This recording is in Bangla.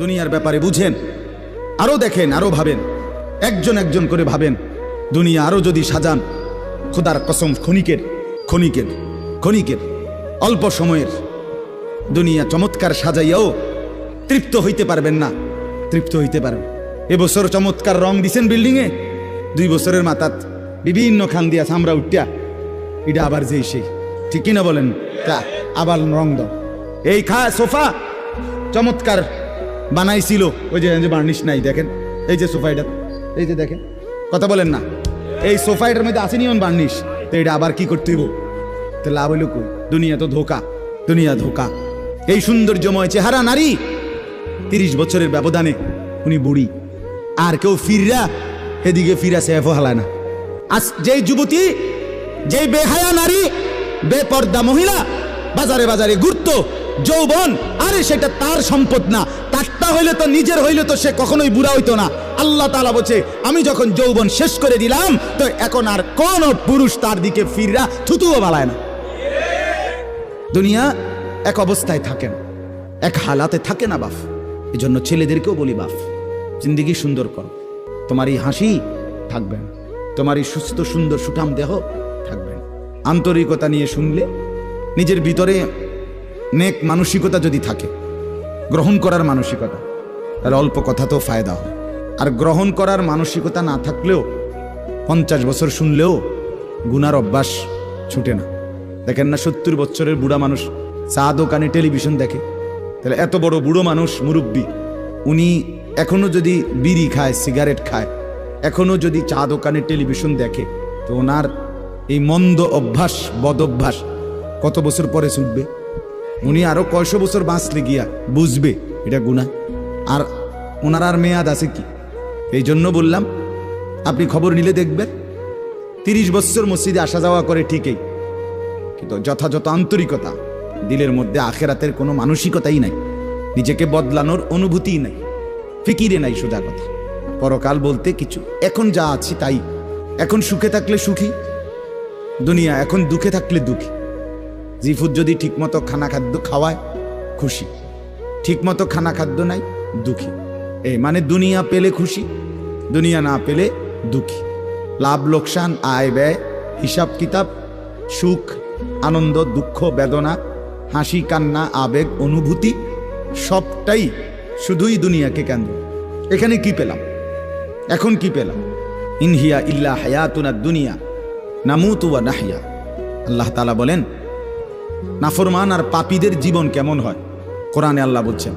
দুনিয়ার ব্যাপারে বুঝেন, আরো দেখেন, আরো ভাবেন, একজন একজন করে ভাবেন। দুনিয়া আরো যদি সাজান, খোদার কসম ক্ষণিকের ক্ষণিকের ক্ষণিকের অল্প সময়ের দুনিয়া চমৎকার সাজাইয়াও তৃপ্ত হইতে পারবেন না, তৃপ্ত হইতে পারবেন। এবছর চমৎকার রং দিছেন বিল্ডিংয়ে, 2 বছরের মাথাত বিভিন্ন খান দিয়া চামড়া উঠিয়া এটা আবার যেই সেই, ঠিক কিনা বলেন? তা আবার রং দাও। এই সোফা চমৎকার বানাইছিল, ওই যে বার্নিশ নাই, দেখেন এই যে সোফাইটা, এই যে দেখেন, কথা বলেন না, এই সোফাইটার মধ্যে আসেনি অন বার্নিশ, তো এটা আবার কি করতে হইব? তো লাভ হইল কই? দুনিয়া তো ধোকা, দুনিয়া ধোকা। এই সৌন্দর্যময় চেহারা নারী 30 বছরের ব্যবধানে উনি বুড়ি, আর কেউ ফিররা এদিকে ফিরা সেফ হালায় না। আজ যেই যুবতী, যেই বেহায়া নারী, বেপর্দা মহিলা বাজারে বাজারে ঘুরতো, যৌবন, আরে সেটা তার সম্পদ না, তারটা হইলে তো নিজের হইলে তো সে কখনোই বুড়া হইতো না। আল্লাহ তাআলা বলছে, আমি যখন যৌবন শেষ করে দিলাম, তো এখন আর কোন পুরুষ তার দিকে ফিররা থুতুও বালায় না। দুনিয়া এক অবস্থায় থাকে না, এক হালাতে থাকে না বাপ। এই জন্য ছেলেদেরকেও বলি, বাপ জিন্দিগি সুন্দর করো। তোমার এই হাসি থাকবে না, তোমার এই সুস্থ সুন্দর সুঠাম দেহ থাকবে না। আন্তরিকতা নিয়ে শুনলে, নিজের ভিতরে নেক মানসিকতা যদি থাকে, গ্রহণ করার মানসিকতা, তাহলে অল্প কথাতেও ফায়দা হয়। আর গ্রহণ করার মানসিকতা না থাকলেও 50 বছর শুনলেও গুনার অভ্যাস ছুটে না। দেখেন না 70 বছরের বুড়া মানুষ চা দোকানে টেলিভিশন দেখে, তাহলে এত বড় বুড়ো মানুষ, মুরব্বী, উনি এখনো যদি বিড়ি খায়, সিগারেট খায়, এখনো যদি চা দোকানে টেলিভিশন দেখে, তো ওনার এই মন্দ অভ্যাস, বদ অভ্যাস কত বছর পরে ছুটবে? উনি আরো কয়শো বছর বাঁচলে গিয়া বুঝবে এটা গুনাহ। আর ওনার আর মেয়াদ আছে কি? এই জন্য বললাম, আপনি খবর নিলে দেখবেন 30 বছর মসজিদে আসা যাওয়া করে ঠিকই, কিন্তু যথাযথ আন্তরিকতা, দিলের মধ্যে আখেরাতের কোনো মানসিকতাই নাই, নিজেকে বদলানোর অনুভূতিই নাই, ফিকিরে নাই। সোজা কথা, পরকাল বলতে কিছু, এখন যা আছি তাই, এখন সুখে থাকলে সুখী দুনিয়া, এখন দুঃখে থাকলে দুঃখী। জিফুদ যদি ঠিকমতো খানা খাদ্য খাওয়ায় খুশি, ঠিকমতো খানা খাদ্য নাই দুঃখী। এই মানে দুনিয়া পেলে খুশি, দুনিয়া না পেলে দুঃখী। লাভ লোকসান, আয় ব্যয়, হিসাব কিতাব, সুখ আনন্দ, দুঃখ বেদনা, হাসি কান্না, আবেগ অনুভূতি, সবটাই শুধুই দুনিয়াকে কেন্দ্র। এখানে কি পেলাম, এখন কি পেলাম? ইনহিয়া ইল্লা হায়াতুনা দুনিয়া নামুতু ওয়া নাহইয়া। আল্লাহ তাআলা বলেন, নাফরমান আর পাপীদের জীবন কেমন হয়? কোরআনে আল্লাহ বলছেন,